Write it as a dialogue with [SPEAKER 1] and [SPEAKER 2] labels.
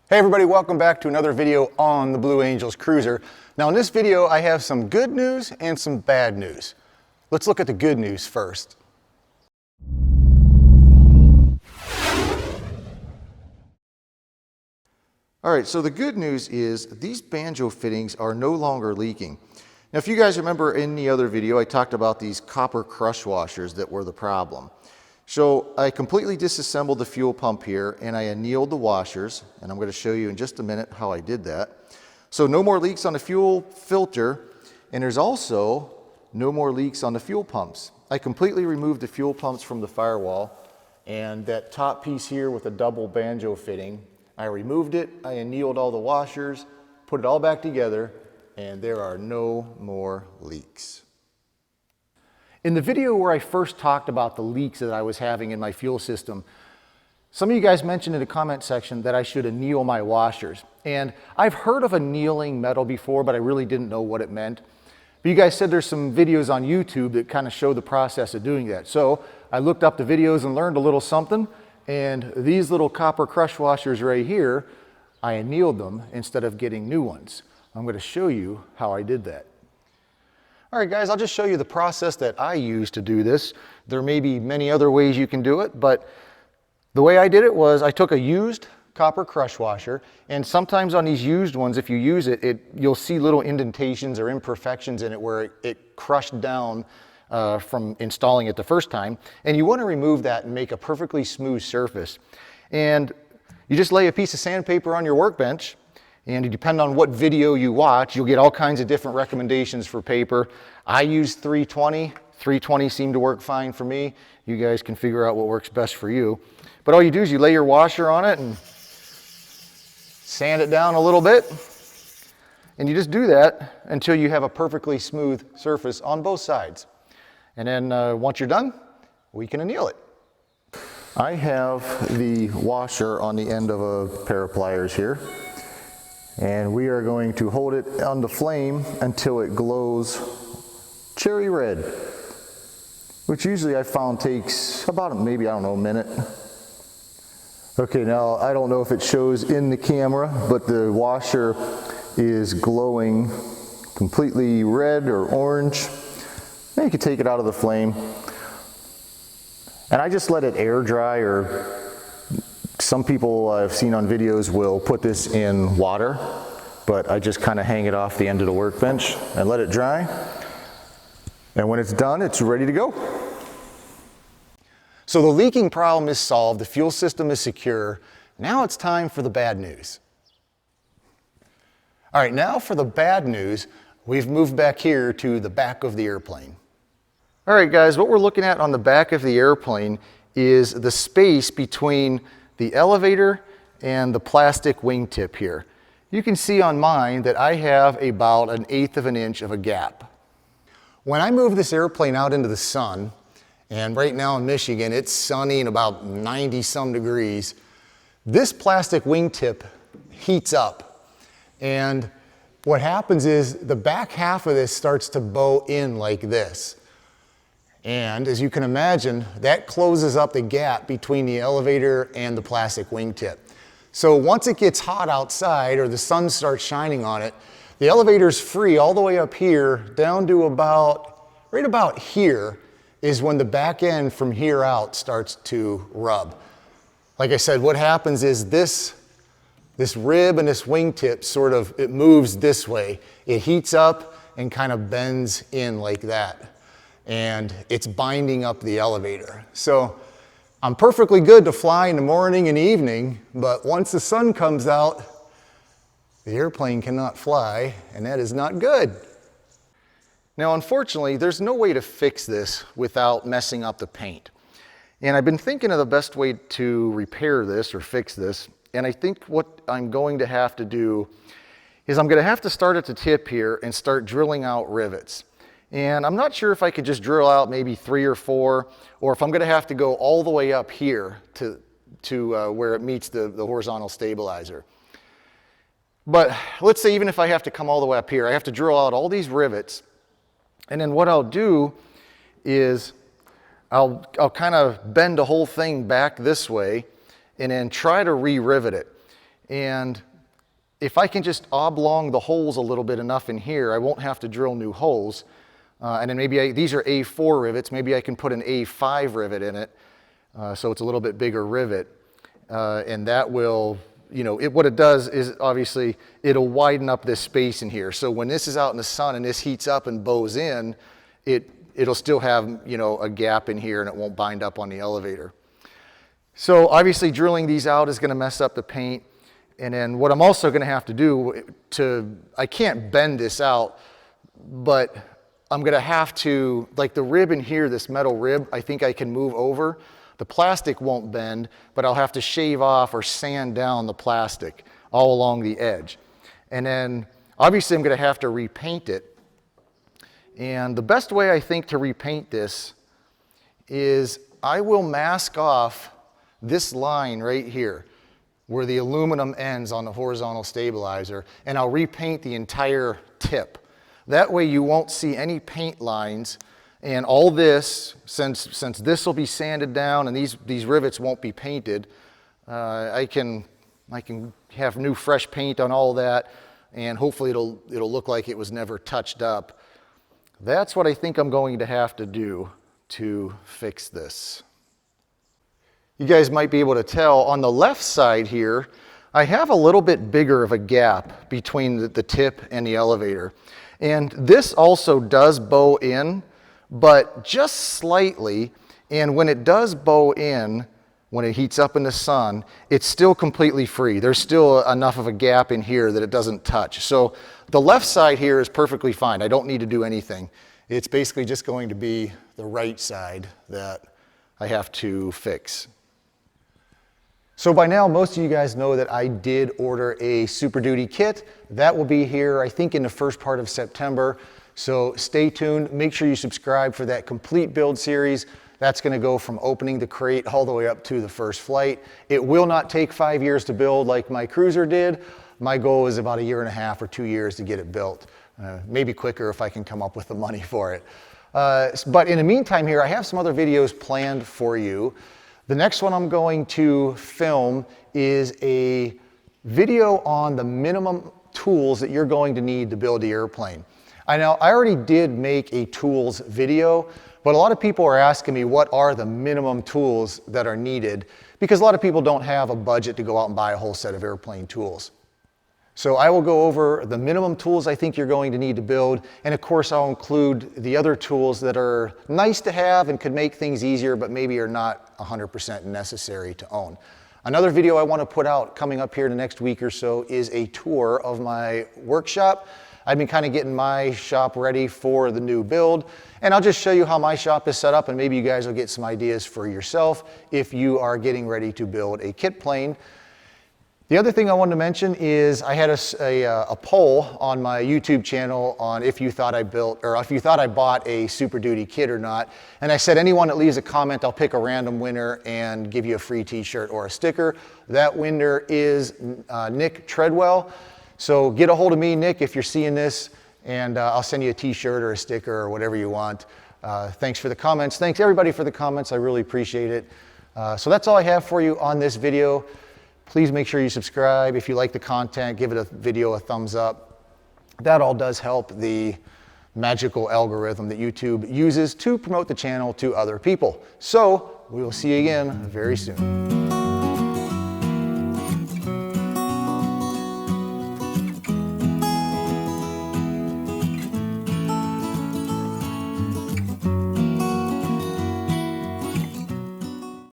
[SPEAKER 1] Hey everybody, welcome back to another video on the Blue Angels Cruzer. Now in this video I have some good news and some bad news. Let's look at the good news first. Alright, so the good news is these Banjo fittings are no longer leaking. Now if you guys remember in the other video I talked about these copper crush washers that were the problem. So I completely disassembled the fuel pump here and I annealed the washers, and I'm going to show you in just a minute how I did that. So no more leaks on the fuel filter, and there's also no more leaks on the fuel pumps. I completely removed the fuel pumps from the firewall, and that top piece here with a double Banjo fitting, I removed it, I annealed all the washers, put it all back together, and there are no more leaks. In the video where I first talked about the leaks that I was having in my fuel system, some of you guys mentioned in the comment section that I should anneal my washers. And I've heard of annealing metal before, but I really didn't know what it meant. But you guys said there's some videos on YouTube that kind of show the process of doing that. So I looked up the videos and learned a little something. And these little copper crush washers right here, I annealed them instead of getting new ones. I'm going to show you how I did that. All right guys, I'll just show you the process that I use to do this. There may be many other ways you can do it, but the way I did it was I took a used copper crush washer, and sometimes on these used ones, if you use it, you'll see little indentations or imperfections in it where it crushed down from installing it the first time, and you want to remove that and make a perfectly smooth surface. And you just lay a piece of sandpaper on your workbench, and depending on what video you watch, you'll get all kinds of different recommendations for paper. I use 320. 320 seemed to work fine for me. You guys can figure out what works best for you. But all you do is you lay your washer on it and sand it down a little bit. And you just do that until you have a perfectly smooth surface on both sides. And then once you're done, we can anneal it. I have the washer on the end of a pair of pliers here. And we are going to hold it on the flame until it glows cherry red, which usually I found takes about maybe, I don't know, a minute. Okay, now I don't know if it shows in the camera, but the washer is glowing completely red or orange. Then you can take it out of the flame. And I just let it air dry, or some people I've seen on videos will put this in water, but I just kind of hang it off the end of the workbench and let it dry. And when it's done, it's ready to go. So the leaking problem is solved, the fuel system is secure. Now it's time for the bad news. All right, now for the bad news, we've moved back here to the back of the airplane. All right guys, what we're looking at on the back of the airplane is the space between the elevator and the plastic wingtip here. You can see on mine that I have about 1/8 of an inch of a gap. When I move this airplane out into the sun, and right now in Michigan it's sunny and about 90 some degrees, this plastic wingtip heats up. And what happens is the back half of this starts to bow in like this. And as you can imagine, that closes up the gap between the elevator and the plastic wingtip. So once it gets hot outside or the sun starts shining on it, the elevator's free all the way up here down to right about here is when the back end from here out starts to rub. Like I said, what happens is this rib and this wingtip it moves this way. It heats up and kind of bends in like that. And it's binding up the elevator. So I'm perfectly good to fly in the morning and evening, but once the sun comes out, the airplane cannot fly, and that is not good. Now, unfortunately, there's no way to fix this without messing up the paint. And I've been thinking of the best way to repair this or fix this, and I think what I'm going to have to do is I'm going to have to start at the tip here and start drilling out rivets. And I'm not sure if I could just drill out maybe 3 or 4, or if I'm going to have to go all the way up here to where it meets the horizontal stabilizer. But let's say even if I have to come all the way up here, I have to drill out all these rivets. And then what I'll do is I'll kind of bend the whole thing back this way and then try to re-rivet it. And if I can just oblong the holes a little bit enough in here, I won't have to drill new holes. And then maybe these are A4 rivets, maybe I can put an A5 rivet in it, so it's a little bit bigger rivet. And that will, you know, what it does is obviously it'll widen up this space in here. So when this is out in the sun and this heats up and bows in, it'll still have, you know, a gap in here and it won't bind up on the elevator. So obviously drilling these out is going to mess up the paint. And then what I'm also going to have to do I can't bend this out, but I'm going to have to, like the rib in here, this metal rib, I think I can move over. The plastic won't bend, but I'll have to shave off or sand down the plastic all along the edge. And then obviously I'm going to have to repaint it. And the best way I think to repaint this is I will mask off this line right here where the aluminum ends on the horizontal stabilizer, and I'll repaint the entire tip. That way you won't see any paint lines, and all this, since this will be sanded down and these rivets won't be painted, I can have new fresh paint on all that, and hopefully it'll look like it was never touched up. That's what I think I'm going to have to do to fix this. You guys might be able to tell on the left side here, I have a little bit bigger of a gap between the tip and the elevator. And this also does bow in, but just slightly. And when it does bow in, when it heats up in the sun, it's still completely free. There's still enough of a gap in here that it doesn't touch. So the left side here is perfectly fine. I don't need to do anything. It's basically just going to be the right side that I have to fix. So by now, most of you guys know that I did order a Super Duty kit. That will be here, I think, in the first part of September. So stay tuned. Make sure you subscribe for that complete build series. That's going to go from opening the crate all the way up to the first flight. It will not take 5 years to build like my Cruzer did. My goal is about 1.5 or 2 years to get it built. Maybe quicker if I can come up with the money for it. But in the meantime here, I have some other videos planned for you. The next one I'm going to film is a video on the minimum tools that you're going to need to build the airplane. I already did make a tools video, but a lot of people are asking me what are the minimum tools that are needed, because a lot of people don't have a budget to go out and buy a whole set of airplane tools. So I will go over the minimum tools I think you're going to need to build, and of course I'll include the other tools that are nice to have and could make things easier, but maybe are not 100% necessary to own. Another video I want to put out coming up here in the next week or so is a tour of my workshop. I've been kind of getting my shop ready for the new build, and I'll just show you how my shop is set up, and maybe you guys will get some ideas for yourself if you are getting ready to build a kit plane. The other thing I wanted to mention is I had a poll on my YouTube channel on if you thought I bought a Super Duty kit or not. And I said anyone that leaves a comment, I'll pick a random winner and give you a free t-shirt or a sticker. That winner is Nick Treadwell. So get a hold of me, Nick, if you're seeing this, and I'll send you a t-shirt or a sticker or whatever you want. Thanks for the comments. Thanks everybody for the comments. I really appreciate it. So that's all I have for you on this video. Please make sure you subscribe. If you like the content, give the video a thumbs up. That all does help the magical algorithm that YouTube uses to promote the channel to other people. So we will see you again very soon.